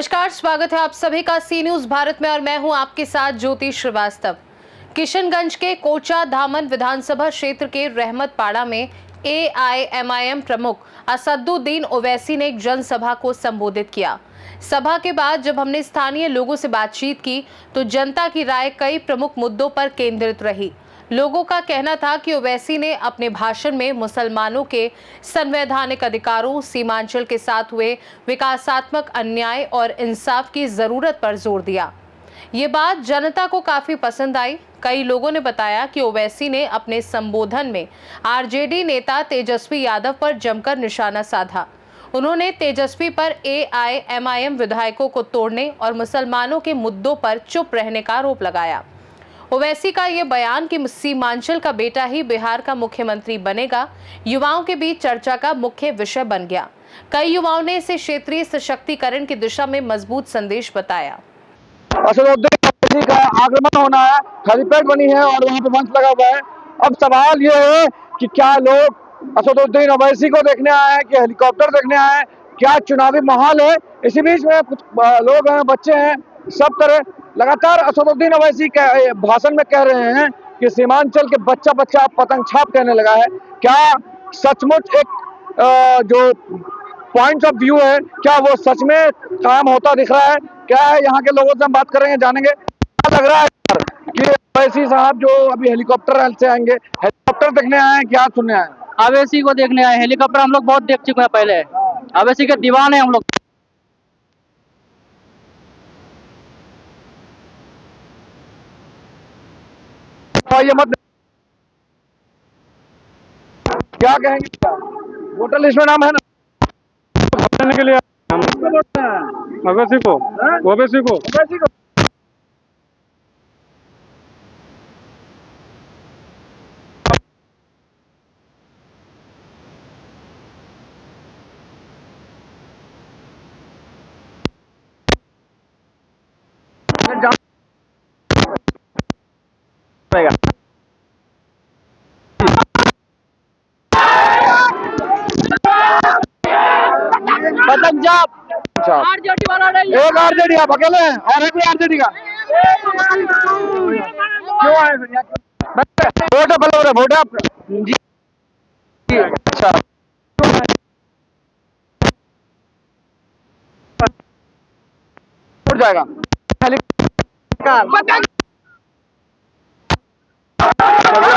नमस्कार, स्वागत है आप सभी का सी न्यूज भारत में और मैं हूं आपके साथ ज्योति श्रीवास्तव। किशनगंज के कोचा धामन विधानसभा क्षेत्र के रहमतपाड़ा में एआईएमआईएम प्रमुख असदुद्दीन ओवैसी ने एक जनसभा को संबोधित किया। सभा के बाद जब हमने स्थानीय लोगों से बातचीत की तो जनता की राय कई प्रमुख मुद्दों पर केंद्रित रही। लोगों का कहना था कि ओवैसी ने अपने भाषण में मुसलमानों के संवैधानिक अधिकारों, सीमांचल के साथ हुए विकासात्मक अन्याय और इंसाफ की जरूरत पर जोर दिया। ये बात जनता को काफी पसंद आई। कई लोगों ने बताया कि ओवैसी ने अपने संबोधन में आरजेडी नेता तेजस्वी यादव पर जमकर निशाना साधा। उन्होंने तेजस्वी पर एआईएमआईएम विधायकों को तोड़ने और मुसलमानों के मुद्दों पर चुप रहने का आरोप लगाया। ओवैसी का ये बयान कि सीमांचल का बेटा ही बिहार का मुख्यमंत्री बनेगा, युवाओं के बीच चर्चा का मुख्य विषय बन गया। कई युवाओं ने इसे क्षेत्रीय सशक्तिकरण की दिशा में मजबूत संदेश बताया। असदुद्दीन ओवैसी का आगमन होना है, हेलीपैड बनी है और वहाँ पे मंच लगा हुआ है। अब सवाल ये है कि क्या लोग असदुद्दीन ओवैसी को देखने आए हैं कि हेलीकॉप्टर देखने आए हैं, क्या चुनावी माहौल है। इसी बीच में कुछ लोग हैं, बच्चे हैं, सब तरह लगातार असदुद्दीन ओवैसी भाषण में कह रहे हैं कि सीमांचल के बच्चा बच्चा पतंग छाप कहने लगा है। क्या सचमुच एक जो पॉइंट ऑफ व्यू है, क्या वो सच में काम होता दिख रहा है? क्या है, यहाँ के लोगों से हम बात करेंगे, जानेंगे। क्या लग रहा है कि ओवैसी साहब जो अभी हेलीकॉप्टर से आएंगे, हेलीकॉप्टर देखने आए हैं, क्या सुनने आए हैं? ओवैसी को देखने आए। हेलीकॉप्टर हम लोग बहुत देख चुके हैं पहले। ओवैसी के दीवाने हम लोग। ये मत क्या कहेंगे? वोटर लिस्ट में नाम है ना के लिए ओवैसी को ओवैसी को ओवैसी को पंजाब आरजेडी वाला नहीं। एक आरजेडी आप अकेले हैं और एक भी आरजेडी का क्यों आए फिर यहाँ? वोट है, भले वोट है आपका जी। अच्छा, उठ जाएगा। चलिए आगे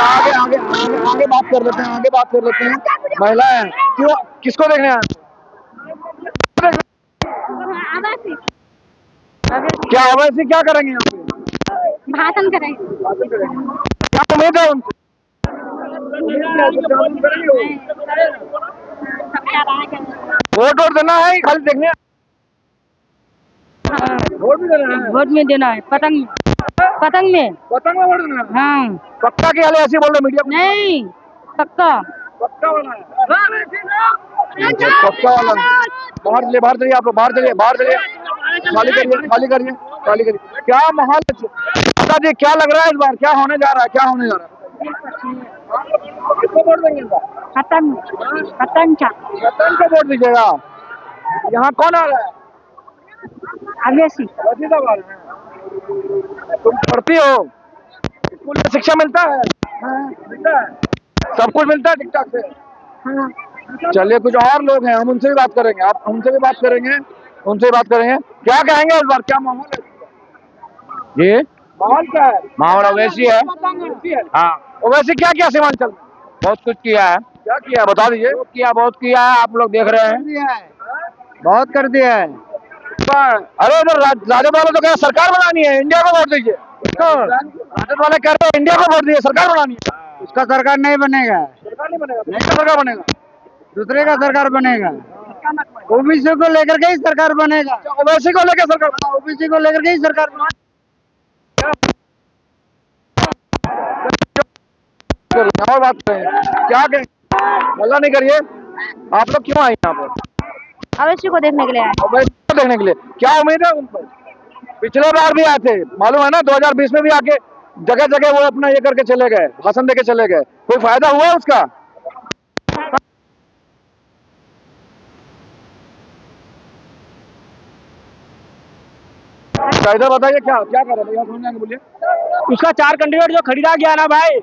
आगे आगे आगे बात कर लेते हैं, आगे बात कर लेते हैं। महिलाएं क्यों, किसको देखने आए? क्या ओवैसी क्या करेंगे यहाँ पे? भाषण करेंगे। क्या उम्मीद है उनको? वोट वोट देना है, खाली देखने? वोट भी देना है। वोट में देना है। पतंग में पतंग में वोट देना है। हाँ। पक्का की हाल ऐसी बोल रहे मीडिया में? नहीं, पक्का पक्का वाला है। पक्का वाला बाहर चलिए, बाहर चलिए, आप लोग बाहर चलिए, बाहर चलिए, खाली करिए, खाली करिए, खाली करिए। क्या माहौल है जी, क्या लग रहा है इस बार? क्या होने जा रहा है, क्या होने जा रहा है? किसको वोट देंगे इस बार? पतंग रतन को वोट दीजिएगा। यहाँ कौन आ रहा है? ओवैसी। ओवैसी साहब आ रहे हैं। तुम पढ़ती हो, स्कूल में शिक्षा मिलता है? मिलता है, सब कुछ मिलता है ठीक ठाक से? हाँ। चलिए, कुछ और लोग हैं, हम उनसे भी बात करेंगे, आप उनसे भी बात करेंगे, उनसे भी बात करेंगे। क्या कहेंगे इस बार, क्या माहौल है? ये माहौल क्या है? माहौल ओवैसी है। हाँ, ओवैसी क्या किया सीमांचल? बहुत कुछ किया है। क्या किया बता दीजिए। बहुत किया है, आप लोग देख रहे हैं। बहुत कर दिया है। अरे इधर राजद वाले तो कह रहे सरकार बनानी है, इंडिया को वोट दीजिए। राजद वाले कह रहे हैं इंडिया को वोट दीजिए, सरकार बनानी है। उसका सरकार नहीं बनेगा। सरकार नहीं बनेगा, नहीं सरकार बनेगा, दूसरे का सरकार बनेगा। ओबीसी को लेकर के ही सरकार बनेगा। ओबीसी को लेकर सरकार, ओबीसी को लेकर के ही सरकार बनेगा। और बात करें, क्या कहें, हल्ला नहीं करिए। आप लोग क्यों आए यहाँ पर? ओवैसी को देखने के लिए आए। ओवैसी को देखने के लिए क्या उम्मीद है उन पर? पिछले बार भी आए थे, मालूम है ना, 2020 में भी आके जगह जगह वो अपना ये करके चले गए, भाषण देके चले गए। कोई फायदा हुआ उसका? अच्छा इधर बताइए क्या क्या कर रहे हैं, यहाँ समझ आएंगे, बोलिए। उसका 4 कैंडिडेट जो खरीदा गया ना भाई,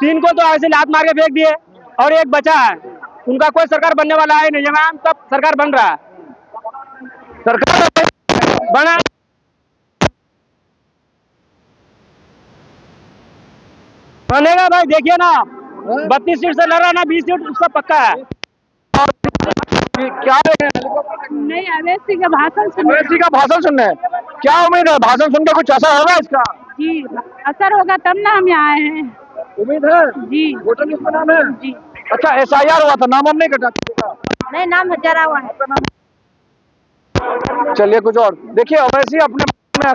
3 को तो ऐसे लात मार के फेंक दिए और एक बचा है। उनका कोई सरकार बनने वाला है नहीं, जब तब सरकार बन रहा है। सरकार बना बनेगा भाई, देखिए ना, 32 सीट से लड़ रहा ना, 20 सीट उसका पक्का है। क्या देख रहे हैं, हेलीकॉप्टर नहीं, अवैसी का भाषण अवैसी का भाषण सुनने हैं। क्या उम्मीद है भाषण सुन के कुछ असर होगा इसका? जी, असर होगा तब ना हम यहाँ आए हैं। उम्मीद है जी वोटर लिस्ट में नाम है जी। अच्छा SIR हुआ था, नाम हम नहीं कटा। नहीं, नाम जरा हुआ है। चलिए कुछ और देखिए, अवैसी अपने में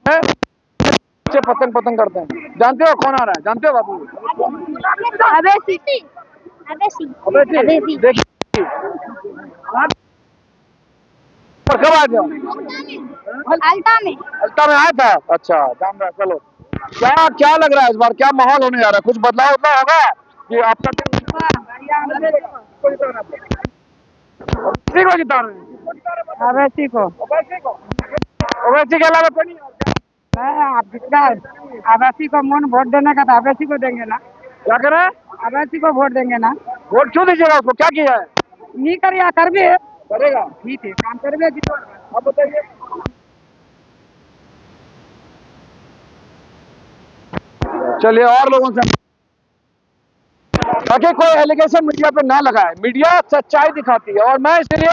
है, बच्चे पतंग पतंग करते हैं। जानते हो कौन आ रहा है, जानते हो बाबू? अवैसी अवैसी अवैसी देखिए पर कब आ गया? अल्टा में। अल्टा में आया था, अच्छा जान रहा है। चलो क्या क्या लग रहा है इस बार, क्या माहौल होने जा रहा है, कुछ बदलाव उतना होगा कि आपका अवैसी को जिता रहे हैं? अवैसी को अवैसी के अलावा कोई नहीं? आप जितना अवैसी को मन वोट देने का था, अवैसी को देंगे ना। क्या कर रहे हैं? अवैसी को वोट देंगे ना। वोट क्यों दीजिएगा उसको, क्या किया है? नहीं करिए, कर भी करेगा, ठीक है, काम कर भी। आप बताइए। चलिए और लोगों से, ताकि कोई एलिगेशन मीडिया पे ना लगाए। मीडिया सच्चाई दिखाती है और मैं इसलिए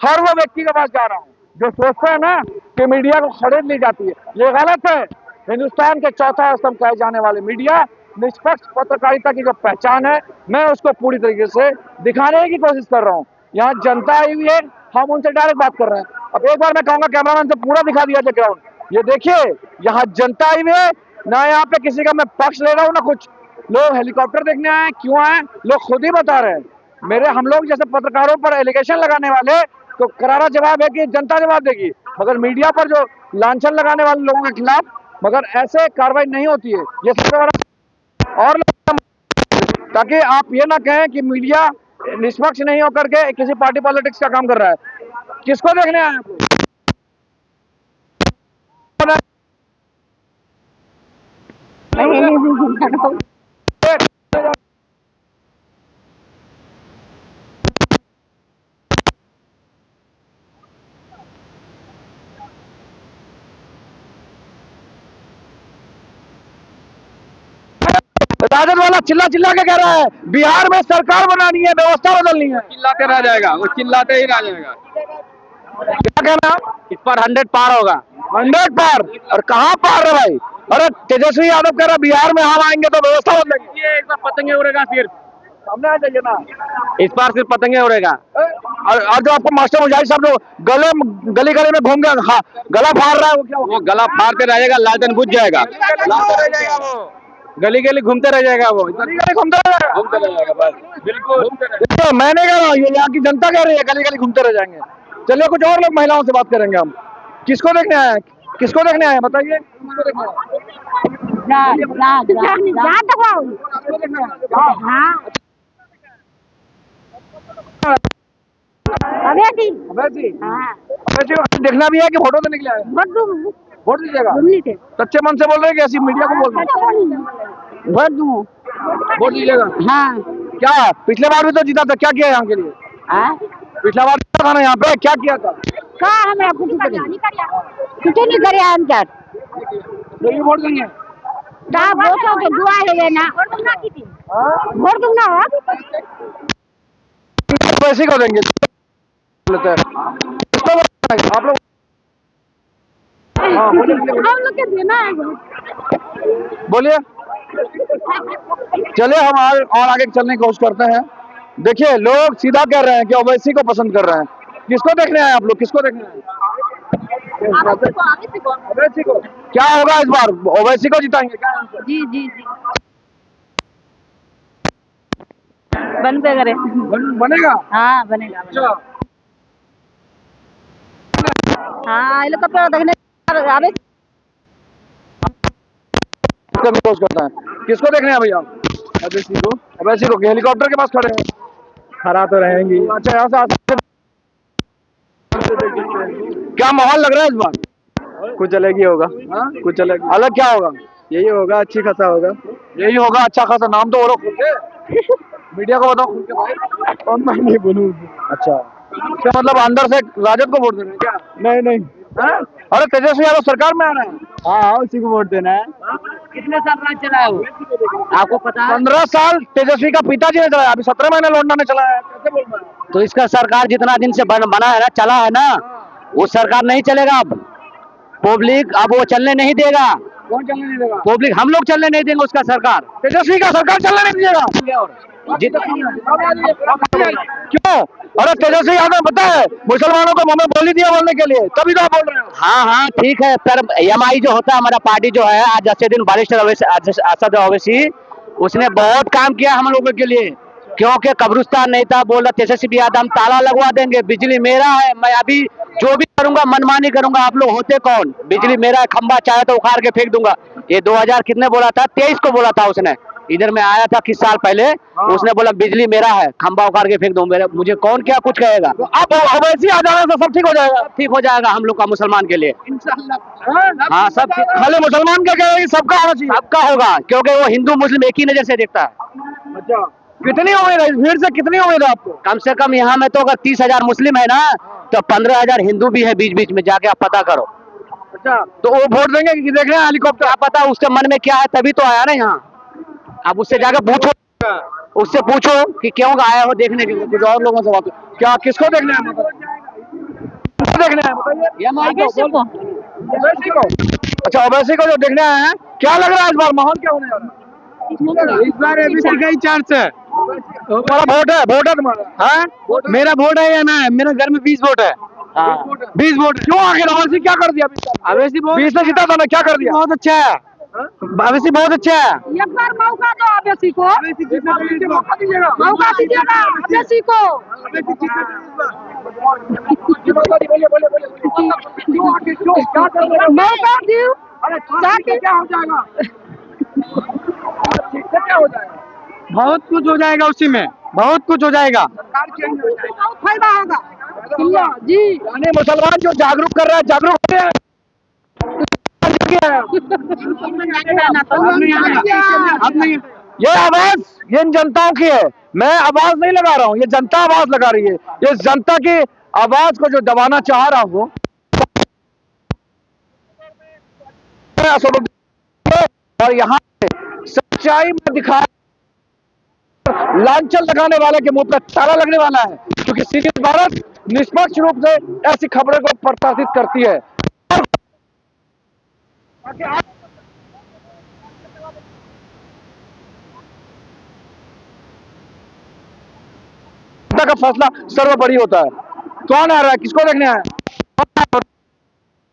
हर वो व्यक्ति के पास जा रहा हूँ जो सोचता है ना कि मीडिया को खरीद ली जाती है। ये गलत है। हिंदुस्तान के चौथा स्तंभ कहे जाने वाले मीडिया, निष्पक्ष पत्रकारिता की जो पहचान है, मैं उसको पूरी तरीके से दिखाने की कोशिश कर रहा हूँ। यहाँ जनता आई हुई है, हम उनसे डायरेक्ट बात कर रहे हैं। अब एक बार मैं कहूँगा कैमरामैन से पूरा दिखा दिया जाए ग्राउंड। ये देखिए यहाँ जनता आई हुई है ना, यहाँ पे किसी का मैं पक्ष ले रहा हूँ ना कुछ। लोग हेलीकॉप्टर देखने आए, क्यों आए, लोग खुद ही बता रहे हैं। मेरे हम लोग जैसे पत्रकारों पर एलिगेशन लगाने वाले तो करारा जवाब है कि जनता जवाब देगी, मगर मीडिया पर जो लांछन लगाने वाले लोगों के खिलाफ मगर ऐसे कार्रवाई नहीं होती है। ये सबसे बड़ा और ताकि आप ये ना कहें कि मीडिया निष्पक्ष नहीं होकर के किसी पार्टी पॉलिटिक्स का काम कर रहा है। किसको देखने आए आप लोग? राजद वाला चिल्ला चिल्ला के कह रहा है बिहार में सरकार बनानी है, व्यवस्था बदलनी है। चिल्लाते रह जाएगा, वो चिल्लाते ही रह जाएगा। क्या कहना? इस पर 100 पार होगा। 100 पार? और कहाँ पार है भाई? अरे तेजस्वी यादव कह रहा है बिहार में हम आएंगे तो व्यवस्था बदलेंगे। ये एक बार पतंगे उड़ेगा, सिर्फ सामने आ जाइए ना। इस बार सिर्फ पतंगे उड़ेगा। और जो आपको मास्टर मुजाहिद साहब जो गली गली में घूम गया, हाँ, गला फाड़ रहा है, वो क्या? वो गला फाड़ते रहेगा, लालटेन बुझ जाएगा, गली गली घूमते रह जाएगा, वो गली गली घूमते रहेगा। घूमते रह जाएगा बस। बिल्कुल देखो मैंने कह रहा हूँ, ये यहाँ की जनता कह रही है गली गली घूमते रह जाएंगे। चलिए कुछ और लोग महिलाओं से बात करेंगे हम। किसको देखने आए हैं, किसको देखने आए हैं बताइए? किसको देखने आए हैं? अवैसी अवैसी देखना भी है कि फोटो देने के लिए आए हैं? वोट दीजिएगा सच्चे मन से बोल रहे हैं कि ऐसी मीडिया को बोल रहे हैं? वोट दूँ। वोट दीजिएगा। हाँ क्या पिछले बार भी तो जीता था, क्या किया यहाँ के लिए? पिछला बार जीता था ना यहाँ पे, क्या किया था? कहा हमें कुछ नहीं करे हम क्या वोट देंगे? वोट तो दुआ है ना। वोट दूंगा वैसे को देंगे लेते हैं आप लोग। हाँ हम लोग के देना है। बोलिए। चलिए हम और आगे चलने की कोशिश करते हैं। देखिए लोग सीधा कह रहे हैं कि ओवैसी को पसंद कर रहे हैं। किसको देखने आए आप लोग, किसको देखने आए? ओवैसी को। क्या होगा इस बार, ओवैसी को जिताएंगे क्या? जी जी जी बनते करे। बनेगा? हाँ बनेगा। अच्छा हाँ हेलीकॉप्टर देखने आवे कोशिश करता है। किसको देखने हैं भैया? ओवैसी को। ओवैसी को हेलीकॉप्टर के पास खड़े हैं, खड़ा तो रहेंगी। अच्छा यहाँ से क्या माहौल लग रहा है इस बार? कुछ अलग ही होगा। कुछ अलग अलग क्या होगा? यही होगा, अच्छी खासा होगा। यही होगा, अच्छा खासा। नाम तो और खुल के मीडिया को बताओ खुल के भाई। और मैं नहीं बोलूँ। अच्छा, क्या मतलब अंदर से राजद को वोट देना है क्या? नहीं नहीं। अरे तेजस्वी यादव सरकार में आ रहे हैं। हाँ, उसी को वोट देना है। कितने साल राज चला है वो आपको पता है? 15 साल तेजस्वी का पिताजी ने चलाया, अभी 17 महीने लौंडा ने चलाया है। कैसे बोल रहे हैं? तो इसका सरकार जितना दिन से बना है ना, चला है ना, वो सरकार नहीं चलेगा अब। पब्लिक अब वो चलने नहीं देगा। कौन चलने नहीं देगा? पब्लिक, हम लोग चलने नहीं देंगे उसका सरकार। तेजस्वी का सरकार चलने नहीं देगा। क्यों? अरे तेजस्वी यादव पता है मुसलमानों को हमें बोली दिया बोलने के लिए, तभी तो आप बोल रहे हो। हाँ हाँ ठीक है, पर एमआई जो होता है हमारा पार्टी जो है, आज असदुद्दीन बारिस्टर असद ओवैसी, उसने बहुत काम किया हम लोगों के लिए। क्योंकि कब्रिस्तान नहीं था, बोला तेजस्वी यादव हम ताला लगवा देंगे, बिजली मेरा है, मैं अभी जो भी करूंगा मनमानी करूंगा, आप लोग होते कौन? बिजली मेरा है, खंबा चाहे तो उखाड़ के फेंक दूंगा। ये 2000 कितने बोला था? 23 को बोला था उसने। इधर में आया था किस साल पहले, उसने बोला बिजली मेरा है, खंबा उखाड़ के फेंक दूं। मेरे मुझे कौन क्या कुछ कहेगा? तो अब ओवैसी आ जाने से सब ठीक हो जाएगा। ठीक हो जाएगा हम लोग का मुसलमान के लिए। हाँ सब ठीक। खाली मुसलमान क्या कहेगा, सबका होना चाहिए। सबका होगा, क्योंकि वो हिंदू मुस्लिम एक ही नजर से देखता है। अच्छा, कितनी उम्मीद है इस भीड़ से? कितनी उम्मीद है आपको? कम से कम यहाँ में तो अगर 30,000 मुस्लिम है ना, तो 15,000 हिंदू भी है बीच बीच में, जाके आप पता करो। अच्छा, तो वो वोट देंगे कि देख रहे हैं हेलीकॉप्टर? क्या पता उसके मन में क्या है, तभी तो आया ना यहाँ। आप उससे जाकर पूछो, उससे पूछो कि क्यों आया हो देखने के लिए। कुछ और लोगों से बात। क्या किसको देखने हैं? किसको देखने हैं बताइए। ओवैसी को। अच्छा, ओवैसी को जो देखने आए हैं, क्या लग रहा है इस बार माहौल क्या होने जा रहा है? इस बार एबीसी का ही चांस है। तुम्हारा वोट है तुम्हारा? हाँ, मेरा वोट है या ना है? मेरे घर में 20 वोट है। 20 वोट। क्यों आखिर ओवैसी क्या कर दिया? अवैसी बहुत 20 से जीता था ना, क्या कर दिया? बहुत अच्छा है। अवैसी बहुत अच्छा है। एक बार मौका दो अवैसी को, मौका दीजिएगा अवैसी को। मौका दियो ताकि क्या हो जाएगा? क्या हो जाएगा? बहुत कुछ हो जाएगा उसी में, बहुत कुछ हो जाएगा। बहुत फायदा होगा जी। यानी मुसलमान जो जागरूक कर रहा है, जागरूक हो गया है। ये आवाज ये इन जनताओं की है, मैं आवाज नहीं लगा रहा हूँ, ये जनता आवाज लगा रही है। ये जनता की आवाज को जो दबाना चाह रहा हूँ, और यहाँ सच्चाई में दिखा लांछन लगाने वाले के मुंह पर ताला लगने वाला है, क्योंकि सीरीज भारत निष्पक्ष रूप से ऐसी खबरों को प्रकाशित करती है। का फैसला सर्वोपरि होता है। कौन आ रहा है? किसको देखने आया?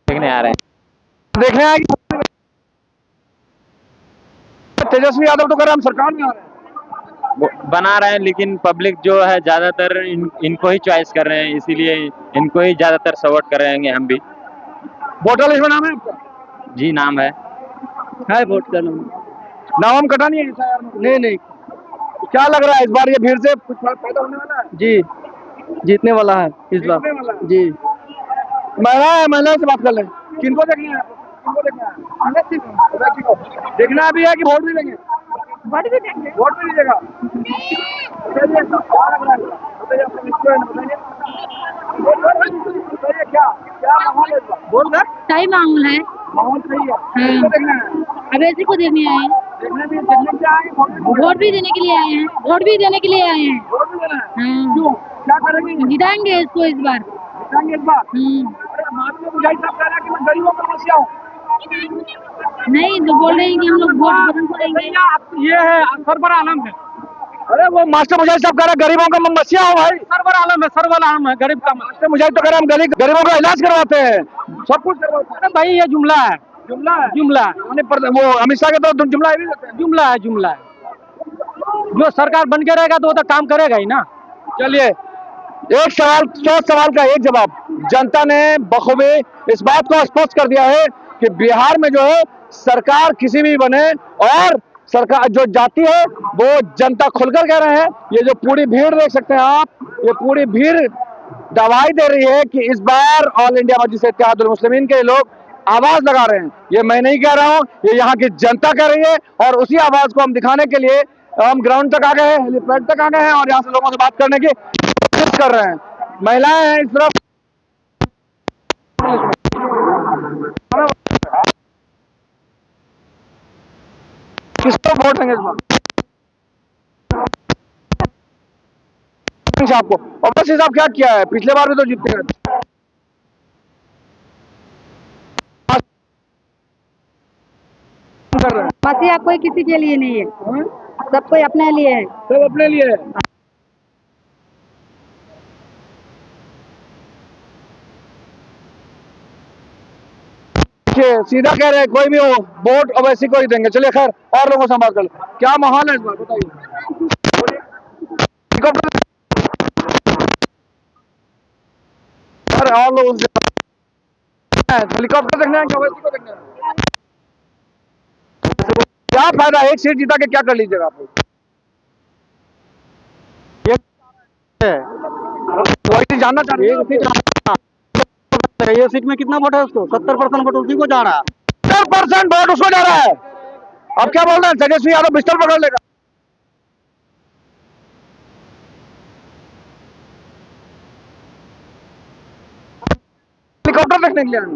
देखने आ रहे हैं। देखने आए कि तेजस्वी यादव तो कह रहे हैं हम सरकार में आ रहे हैं। बना रहे हैं, लेकिन पब्लिक जो है ज्यादातर इनको ही चॉइस कर रहे हैं, इसीलिए इनको ही ज्यादातर सपोर्ट कर रहे हैं हम भी। वोटर लिस्ट में नाम है आपका? जी नाम है वोट का नाम कटा नहीं है? नहीं क्या लग रहा है इस बार ये भीड़ से कुछ फायदा होने वाला है? जी, जीतने वाला है इस बार जीतने वाला है। जी। महिला से बात कर लें। किनको देखना है? किनको देखना है? ओवैसी को देखना भी है कि वोट भी देंगे? वोट भी देंगे। वोट भी दीजिएगा। बताइए क्या लग रहा है? बताइए अपने बताइए क्या क्या माहौल है इस बार? बोल रहे सही मामूल है। माहौल सही है। किसको देखना है? अवैसी को देखने आए हैं, देखने के आए वोट भी देने के लिए आए हैं, वोट भी देने के लिए आए हैं। वोट भी देना है। हाँ। क्यों? क्या करेंगे? जिताएंगे इसको इस बार। जिताएंगे इस बार। अरे माननीय मुजाहिद साहब कह रहे हैं कि मैं गरीबों पर समस्या हूँ। नहीं तो बोल रहे हैं कि हम लोग वोट बदल को देंगे। ये है सरवर आलम है, अरे वो मास्टर मुजाहिद साहब कह रहे हैं गरीबों का मस्या हो भाई। सरवर आलम है, सरवर आलम है, गरीब का। मास्टर मुजाहिद तो कह रहे हैं हम गरीबों का इलाज करवाते हैं, सब कुछ करवाते हैं। अरे भाई ये जुमला है, जुमला है। जुमला है, वो अमित शाह के तो जुमला है भी लगता है। जुमला है, जुमला है। जो सरकार बन के रहेगा तो वो तो काम करेगा ही ना। चलिए, एक सवाल 100 सवाल का एक जवाब। जनता ने बखूबी इस बात को स्पष्ट कर दिया है कि बिहार में जो है सरकार किसी भी बने, और सरकार जो जाती है वो जनता खुलकर कह रहे हैं। ये जो पूरी भीड़ देख सकते हैं आप, ये पूरी भीड़ गवाही दे रही है कि इस बार ऑल इंडिया मजलिस इत्तेहादुल मुस्लिमीन के लोग आवाज लगा रहे हैं। ये मैं नहीं कह रहा हूँ, ये यहाँ की जनता कह रही है और उसी आवाज को हम दिखाने के लिए हम ग्राउंड तक आ गए हैं, हेलीपैड तक आ गए हैं और यहाँ से लोगों से बात करने की कोशिश कर रहे हैं। महिलाएं हैं इस तरफ। किसको वोट देंगे इस बार? साहब को। ओवैसी साहब क्या किया है? पिछले बार भी तो जीतते हैं। मसीहा कोई किसी के लिए नहीं है, सब कोई अपने लिए है। सब अपने लिए है। सीधा कह रहे हैं, कोई भी हो वोट ओवैसी को ही देंगे। चलिए खैर और लोगों से बात कर लो। क्या माहौल है इस बार बताइए। अरे और लोग हेलीकॉप्टर देखने आएंगे, ओवैसी को देखने आएंगे। क्या फायदा, एक सीट जीता के क्या कर लीजिएगा आप लोग? वही जानना चाह रहे हैं। ये सीट में कितना वोट है उसको? 70% वोट उसी को जा रहा है। 70% वोट उसको जा रहा है। अब क्या बोल रहे हैं? तेजस्वी यादव पिस्टल पकड़ लेगा। हेलीकॉप्टर देखने के लिए आए हैं।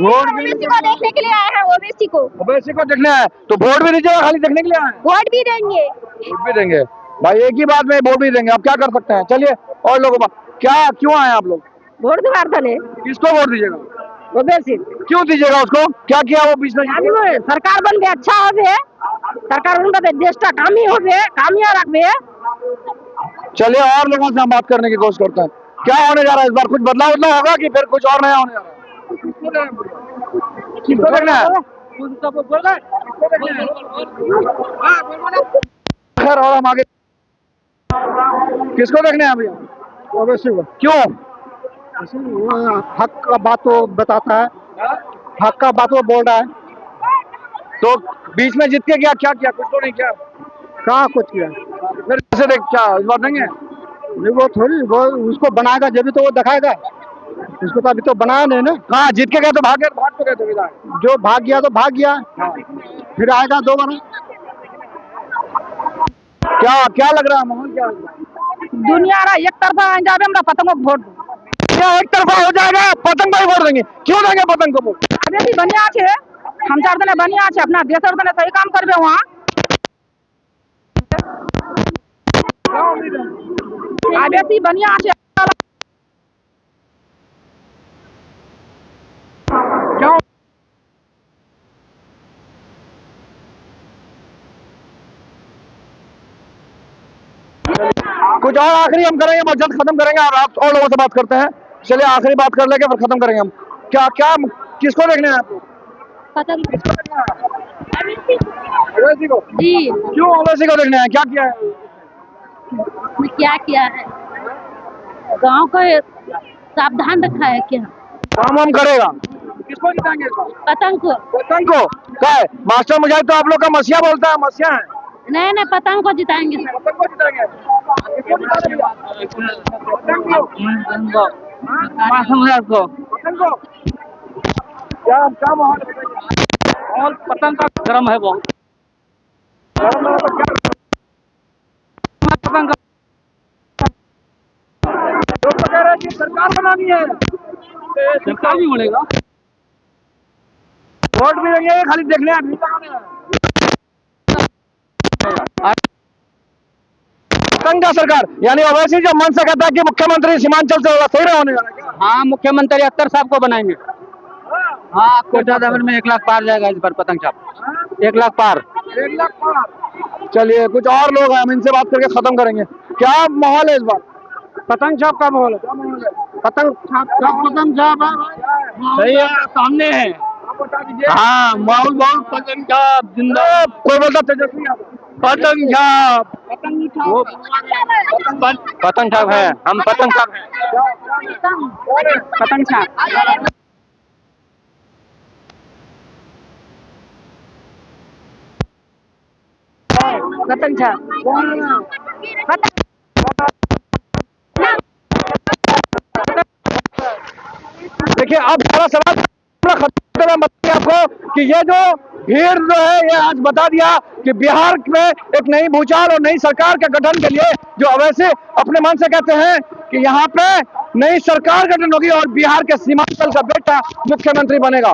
ओवैसी को देखने के लिए आए हैं। ओवैसी को देखने आए तो वोट भी दीजिएगा, खाली देखने के लिए आए हैं? वोट भी देंगे। वोट भी देंगे भाई, एक ही बात में वोट भी देंगे। अब क्या कर सकते हैं। चलिए और लोगों क्या क्यों आए आप लोग? वोट द्वार दले किसको वोट दीजिएगा? ओवैसी क्यों दीजिएगा उसको? क्या किया वो बीच में? सरकार बनबे अच्छा होबे, सरकार बनबे देश का कामी होबे, कामिया रखबे। चलिए और लोगों से हम बात करने की कोशिश करते हैं। क्या होने जा रहा है इस बार? कुछ बदलाव होगा कि फिर कुछ और नया होने जा रहा है? किसको देखना है? खैर और हम आगे किसको देखने हैं अभी? ओवैसी को। क्यों? हक का बात तो बताता है, हक का बात वो बोल रहा है। तो बीच में जीत के क्या किया? कुछ तो नहीं किया। कहाँ कुछ किया? फिर ऐसे देख क्या इस बार देंगे? नहीं वो थोड़ी, वो उसको बनाएगा जब भी तो वो दिखाएगा। इसको तो अभी तो बनाया नहीं ना। हाँ जीत के गए तो भाग तो गए थे विधायक। जो भाग गया तो भाग गया, फिर आएगा दोबारा। क्या लग रहा है माहौल? क्या लग रहा है? दुनिया रा एक तरफा जाबे हमरा पतंग को वोट क्या एक तरफा हो जाएगा? पतंग को ही वोट देंगे? क्यों देंगे पतंग को वोट? ओवैसी बढ़िया छे, हम चार दने बढ़िया छे, अपना देश और दने सही काम करबे। वहाँ ओवैसी बढ़िया छे। कुछ और आखिरी हम करेंगे, जल्द खत्म करेंगे और आप और लोगों से बात करते हैं। चलिए आखिरी बात कर लेंगे फिर खत्म करेंगे हम। क्या किसको देखने हैं आपको? पतंग ओवैसी को। जी क्यों ओवैसी को देखने हैं? क्या किया है? में क्या किया है? गांव को सावधान रखा है क्या? काम हम करेगा। किसको जिताएंगे इस बार? पतंग को। पतंग को। क्या है मास्टर मुजाहिद तो आप लोग का मसीहा बोलता है, मसीहा है। नहीं नहीं, पतंग को जिताएंगे सर। पतंग को जिताएंगे। किसको जिताएंगे? पतंग को। पतंग को। क्या माहौल है? और पतंग का गर्म है बहुत। पतंग तो कह रहे हैं कि सरकार बनानी है। सरकार भी बनेगा, वोट भी देंगे, खाली देखने हैं, भीड़ लगाने हैं। पतंग का सरकार यानी ओवैसी जो मन से कहता है कि मुख्यमंत्री सीमांचल से होगा, सही होने वाला है क्या? हाँ मुख्यमंत्री अख्तर साहब को बनाएंगे। हाँ कोटा दामन में 1 लाख पार जाएगा इस बार पतंग छाप। 1 लाख पार। 1 लाख पार। चलिए कुछ और लोग हैं, हम इनसे बात करके खत्म करेंगे। क्या माहौल है इस बार? पतंग छाप का माहौल है। क्या माहौल है? पतंग छाप सही है, सामने है। आप बता दीजिए। हाँ माहौल बहुत पतंग छाप जिंदा। कोई बोलता तेजस्वी यादव। पतंग छाप, पतंग छाप है, हम पतंग छाप है। पतंग छाप। पतंग छाप। देखिए अब सारा सवाल खत्म। कि ये जो भीड़ जो है ये आज बता दिया कि बिहार में एक नई भूचाल और नई सरकार के गठन के लिए जो अवैसे अपने मन से कहते हैं कि यहाँ पे नई सरकार गठन होगी और बिहार के सीमांचल का बेटा मुख्यमंत्री बनेगा।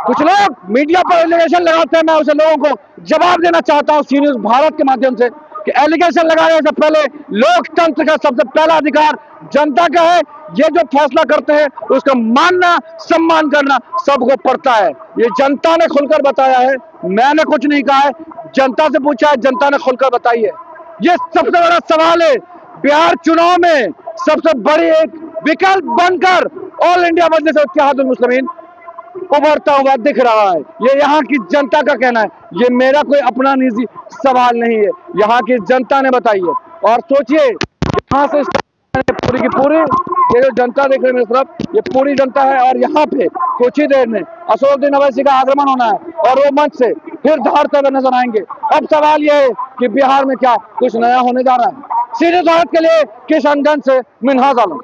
कुछ लोग मीडिया पर एलिगेशन लगाते हैं, मैं उसे लोगों को जवाब देना चाहता हूँ सी न्यूज़ भारत के माध्यम से कि एलिगेशन लगाने से पहले लोकतंत्र का सबसे पहला अधिकार जनता का है। ये जो फैसला करते हैं उसका मानना सम्मान करना सबको पड़ता है। ये जनता ने खुलकर बताया है, मैंने कुछ नहीं कहा है, जनता से पूछा है, जनता ने खुलकर बताई है। ये सबसे बड़ा सवाल है। बिहार चुनाव में सबसे बड़ी एक विकल्प बनकर ऑल इंडिया मजलिस इत्तेहादुल मुस्लिमीन उभरता हुआ दिख रहा है। ये यहाँ की जनता का कहना है, ये मेरा कोई अपना निजी सवाल नहीं है, यहाँ की जनता ने बताई है। और सोचिए यहाँ से पूरी की पूरी ये जो जनता देख रहे हैं मेरी तरफ, ये पूरी जनता है और यहाँ पे कुछ ही देर में असदुद्दीन ओवैसी का आगमन होना है और वो मंच से फिर दहाड़ते हुए नजर आएंगे। अब सवाल ये है कि बिहार में क्या कुछ नया होने जा रहा है। सीधे भारत के लिए किशनगंज से मिन्हाज आलम।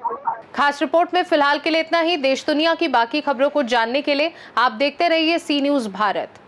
खास रिपोर्ट में फिलहाल के लिए इतना ही। देश दुनिया की बाकी खबरों को जानने के लिए आप देखते रहिए सी न्यूज़ भारत।